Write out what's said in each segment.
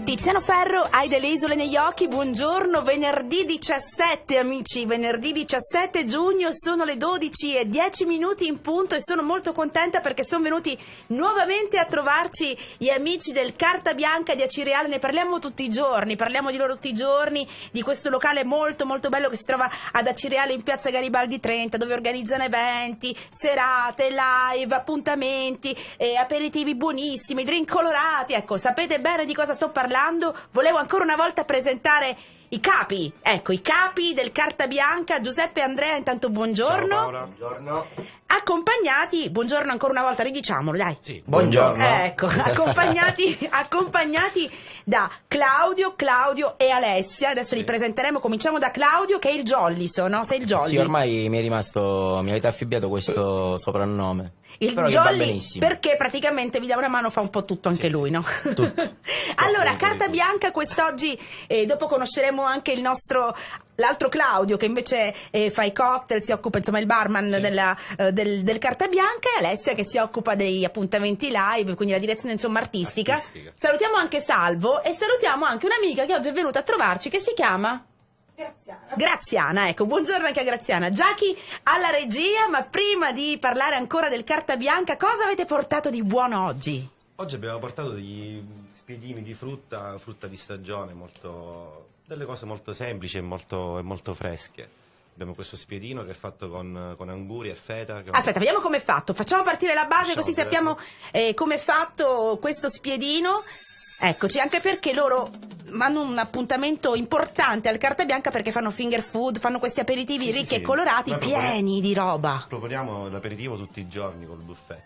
Tiziano Ferro, hai delle isole negli occhi, buongiorno, venerdì 17 amici, venerdì 17 giugno, sono le 12:10 in punto e sono molto contenta perché sono venuti nuovamente a trovarci gli amici del Carta Bianca di Acireale. Ne parliamo tutti i giorni, parliamo di loro tutti i giorni, di questo locale molto molto bello che si trova ad Acireale in piazza Garibaldi 30, dove organizzano eventi, serate, live, appuntamenti, aperitivi buonissimi, drink colorati. Ecco, sapete bene di cosa sto parlando. Volevo ancora una volta presentare i capi, ecco, i capi del Carta Bianca, Giuseppe e Andrea. Intanto buongiorno. Ciao Paola. Buongiorno. Accompagnati, buongiorno ancora una volta, ridiciamolo, dai. Sì, buongiorno. Ecco, accompagnati da Claudio e Alessia. Adesso li presenteremo. Cominciamo da Claudio, che è il Jollison, no? Sei il Jolly. Sì, ormai mi avete affibbiato questo soprannome. Il però Jolly, che va benissimo. perché praticamente vi dà una mano, fa un po' tutto anche lui, no? Tutto. Allora, Carta Bianca quest'oggi, dopo conosceremo anche l'altro Claudio che invece fa i cocktail, si occupa, insomma, il barman del Carta Bianca, e Alessia che si occupa degli appuntamenti live, quindi la direzione, insomma, artistica. Salutiamo anche Salvo e salutiamo anche un'amica che oggi è venuta a trovarci, che si chiama Graziana, ecco, buongiorno anche a Graziana. Jackie alla regia, ma prima di parlare ancora del Carta Bianca, cosa avete portato di buono oggi? Oggi abbiamo portato degli spiedini di frutta di stagione, delle cose molto semplici e molto fresche. Abbiamo questo spiedino che è fatto con anguri e feta. Aspetta, vediamo com'è fatto. Facciamo partire la base, così sappiamo com'è fatto questo spiedino. Eccoci, anche perché loro hanno un appuntamento importante al Carta Bianca, perché fanno finger food, fanno questi aperitivi ricchi e colorati, pieni di roba. Proponiamo l'aperitivo tutti i giorni col buffet,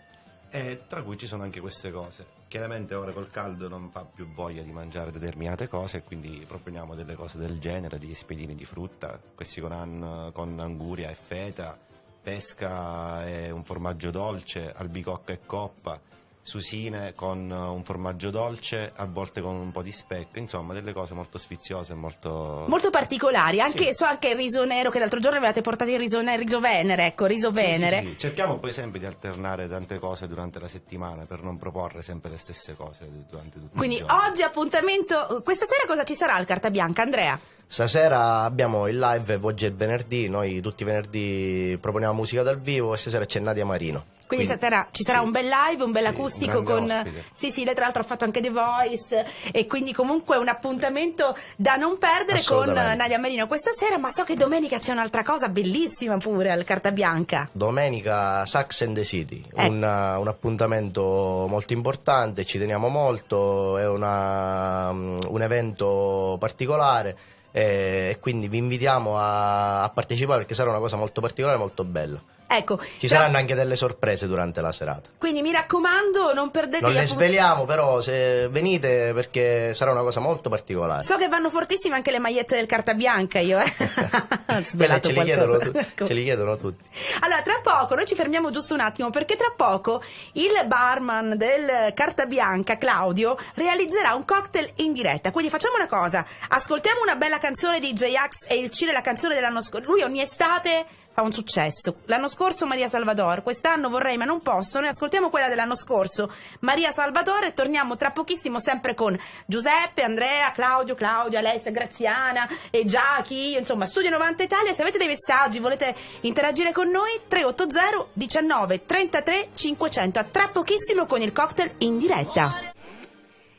e tra cui ci sono anche queste cose. Chiaramente ora col caldo non fa più voglia di mangiare determinate cose, e quindi proponiamo delle cose del genere, degli spiedini di frutta, questi con anguria e feta, pesca e un formaggio dolce, albicocca e coppa, susine con un formaggio dolce, a volte con un po' di speck, insomma delle cose molto sfiziose e molto particolari. Anche, so anche il riso nero, che l'altro giorno avevate portato il riso venere, ecco, riso venere. Sì. Cerchiamo poi sempre di alternare tante cose durante la settimana, per non proporre sempre le stesse cose durante tutti Quindi i giorni. oggi appuntamento, questa sera cosa ci sarà al Carta Bianca, Andrea? Stasera abbiamo il live, oggi è venerdì, noi tutti i venerdì proponiamo musica dal vivo, e stasera c'è Nadia Marino. Quindi stasera ci sarà un bel live, un bel acustico un con... ospite. Sì, lei tra l'altro ha fatto anche The Voice, e quindi comunque un appuntamento da non perdere con Nadia Marino questa sera. Ma so che domenica c'è un'altra cosa bellissima pure al Carta Bianca. Domenica Sax and the City, un appuntamento molto importante, ci teniamo molto, è un evento particolare, e quindi vi invitiamo a partecipare, perché sarà una cosa molto particolare, molto bella. Ecco, ci saranno anche delle sorprese durante la serata. Quindi mi raccomando, non perdete. Non le sveliamo, però se venite, perché sarà una cosa molto particolare. So che vanno fortissime anche le magliette del Carta Bianca, io ce li chiedono tutti. Allora, tra poco noi ci fermiamo giusto un attimo, perché tra poco il barman del Carta Bianca, Claudio, realizzerà un cocktail in diretta. Quindi facciamo una cosa, ascoltiamo una bella canzone di J-Ax e il Cile, la canzone dell'anno scorso. Lui ogni estate fa un successo. L'anno scorso Maria Salvador, quest'anno vorrei ma non posso. Noi ascoltiamo quella dell'anno scorso, Maria Salvador, e torniamo tra pochissimo sempre con Giuseppe, Andrea, Claudio, Alessia, Graziana e Jackie, insomma Studio 90 Italia. Se avete dei messaggi, volete interagire con noi, 380 19 33 500. A tra pochissimo con il cocktail in diretta.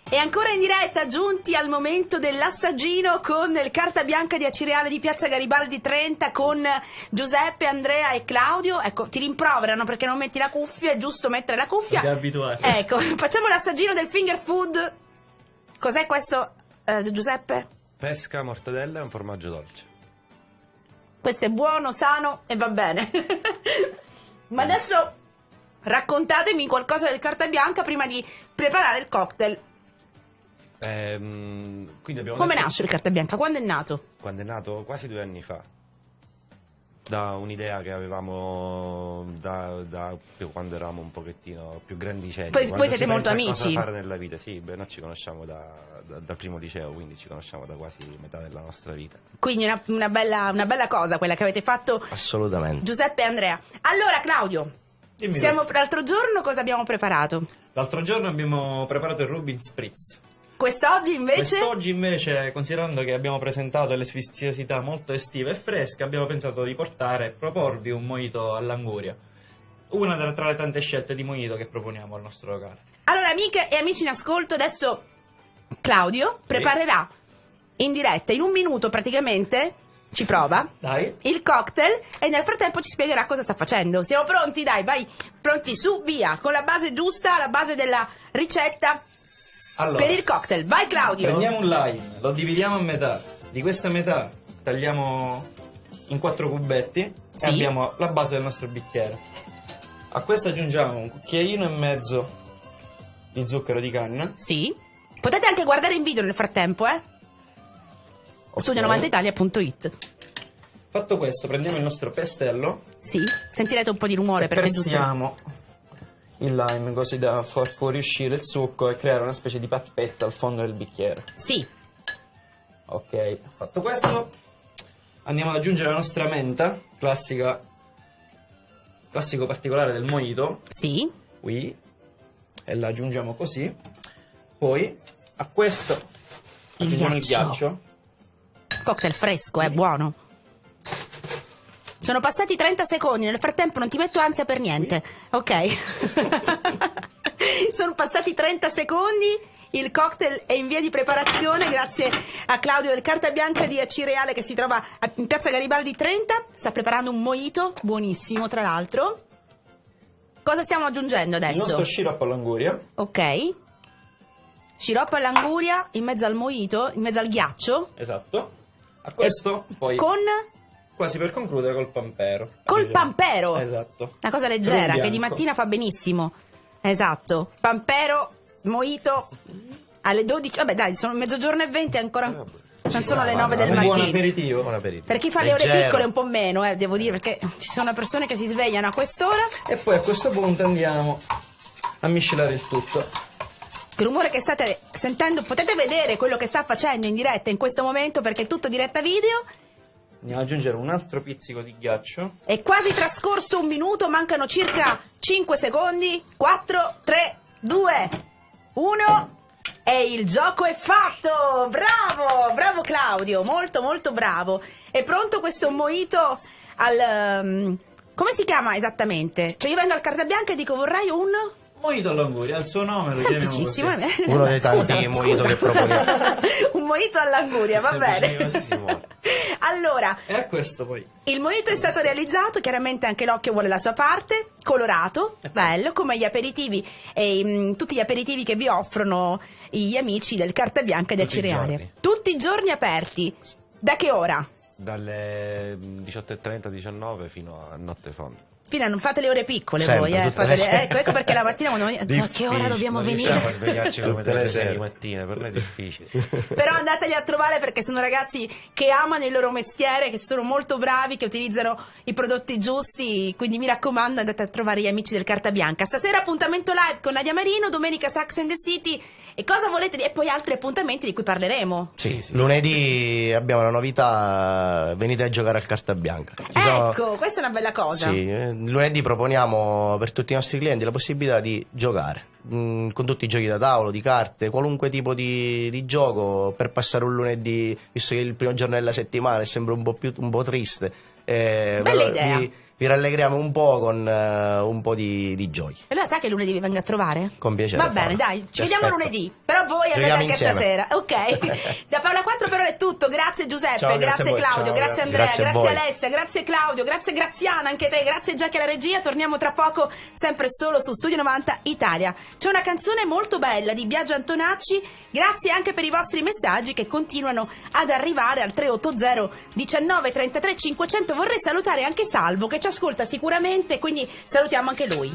E ancora in diretta, giunti al momento dell'assaggino con il Carta Bianca di Acireale di piazza Garibaldi 30, con Giuseppe, Andrea e Claudio. Ecco, ti rimproverano perché non metti la cuffia, è giusto mettere la cuffia. Ecco, facciamo l'assaggino del finger food. Cos'è questo, Giuseppe? Pesca, mortadella e un formaggio dolce. Questo è buono, sano e va bene. Ma adesso raccontatemi qualcosa del Carta Bianca prima di preparare il cocktail. Come nasce il Carta Bianca? Quando è nato? Quando è nato? Quasi 2 anni fa. Da un'idea che avevamo da quando eravamo un pochettino più grandicelli. Poi siete molto amici. Cosa fare nella vita? Sì, noi ci conosciamo dal primo liceo, quindi ci conosciamo da quasi metà della nostra vita. Quindi una bella cosa quella che avete fatto. Assolutamente. Giuseppe e Andrea. Allora, Claudio, l'altro giorno cosa abbiamo preparato? L'altro giorno abbiamo preparato il Rubin Spritz. Quest'oggi invece? Quest'oggi invece, considerando che abbiamo presentato le sfiziosità molto estive e fresche, abbiamo pensato di proporvi un mojito all'anguria. Una tra le tante scelte di mojito che proponiamo al nostro locale. Allora, amiche e amici in ascolto, adesso Claudio preparerà in diretta, in un minuto praticamente, ci prova, Dai. il cocktail e nel frattempo ci spiegherà cosa sta facendo. Siamo pronti? Dai, vai, pronti, su, via, con la base giusta, la base della ricetta Allora, per il cocktail. Vai Claudio! prendiamo un lime, lo dividiamo a metà. Di questa metà tagliamo in 4 cubetti Sì. e abbiamo la base del nostro bicchiere. A questo aggiungiamo un cucchiaino e mezzo di zucchero di canna. Sì. Potete anche guardare in video nel frattempo, Studio90italia.it. Fatto questo, prendiamo il nostro pestello Sì, sentirete un po' di rumore e perché è giusto. pressiamo il lime così da far fuoriuscire il succo e creare una specie di pappetta al fondo del bicchiere. Sì, Ok, fatto questo, andiamo ad aggiungere la nostra menta, classico particolare del mojito, sì. qui, e la aggiungiamo così. Poi a questo aggiungiamo il ghiaccio. Cocktail fresco, è buono. Sono passati 30 secondi, nel frattempo non ti metto ansia per niente. Ok. Sono passati 30 secondi, il cocktail è in via di preparazione grazie a Claudio del Carta Bianca di Acireale che si trova in piazza Garibaldi 30. Sta preparando un mojito, buonissimo tra l'altro. Cosa stiamo aggiungendo Il adesso? nostro sciroppo all'anguria. Ok. Sciroppo all'anguria in mezzo al mojito, in mezzo al ghiaccio. Esatto. A questo poi, Con... quasi per concludere, col pampero. Col Aggiungiamo. pampero? Esatto. Una cosa Rum leggera che di bianco. mattina fa benissimo. Esatto. Pampero, mojito alle 12. Vabbè, dai, sono mezzogiorno e 20 ancora. Non sono le 9 del Un buon mattino. aperitivo. Buon aperitivo. Per chi fa le ore Leggero. piccole un po' meno, devo dire, perché ci sono persone che si svegliano a quest'ora. E poi a questo punto andiamo a miscelare il tutto. Che rumore che state sentendo, potete vedere quello che sta facendo in diretta in questo momento perché è tutto diretta video. Andiamo ad aggiungere un altro pizzico di ghiaccio. È quasi trascorso un minuto, mancano circa 5 secondi. 4, 3, 2, 1 e il gioco è fatto! Bravo, bravo Claudio, molto molto bravo. È pronto questo mojito al... come si chiama esattamente? Cioè io vengo al Carta Bianca e dico vorrei un... Mojito all'anguria, il suo nome lo chiamiamo Semplicissimo. così. Uno dei tanti mojito che proponiamo. Un mojito all'anguria, va bene. Così si muore. Allora, E a questo poi il mojito è stato realizzato, chiaramente anche l'occhio vuole la sua parte, colorato, bello, come gli aperitivi e tutti gli aperitivi che vi offrono gli amici del Carta Bianca e del Tutti i Cireale. giorni. Tutti i giorni aperti. Da che ora? Dalle 18:30, 19 fino a notte fonda. Fino a non fate le ore piccole Sempre, voi, tutte le sere. ecco perché la mattina quando a che ora dobbiamo Non riusciamo a venire? svegliarci come Tutte le dalle 6 sere. di mattina, per noi è difficile. Però andateli a trovare perché sono ragazzi che amano il loro mestiere, che sono molto bravi, che utilizzano i prodotti giusti, quindi mi raccomando andate a trovare gli amici del Carta Bianca. Stasera appuntamento live con Nadia Marino, domenica Sax and the City e cosa volete e poi altri appuntamenti di cui parleremo. Sì, lunedì abbiamo una novità, venite a giocare al Carta Bianca. Ecco, questa è una bella cosa. Sì, lunedì proponiamo per tutti i nostri clienti la possibilità di giocare con tutti i giochi da tavolo, di carte, qualunque tipo di gioco per passare un lunedì, visto che è il primo giorno della settimana e sembra un po' triste. Bella idea. Vi rallegriamo un po' con un po' di giochi. E allora sa che lunedì vi vengo a trovare? Con piacere. Va bene, Paola. dai, ci Ti vediamo aspetto. lunedì. Però voi andate Giochiamo anche insieme. stasera. Ok. Da Paola 4 però è tutto. Grazie Giuseppe, Ciao, grazie grazie a voi. Claudio, Ciao, grazie grazie. Andrea, Grazie a grazie voi. Alessia, grazie Claudio, grazie Graziana, anche te, grazie Giacchi alla regia. Torniamo tra poco, sempre solo su Studio 90 Italia. C'è una canzone molto bella di Biagio Antonacci. Grazie anche per i vostri messaggi che continuano ad arrivare al 380 19 33 500. Vorrei salutare anche Salvo che ci ascolta sicuramente, quindi salutiamo anche lui.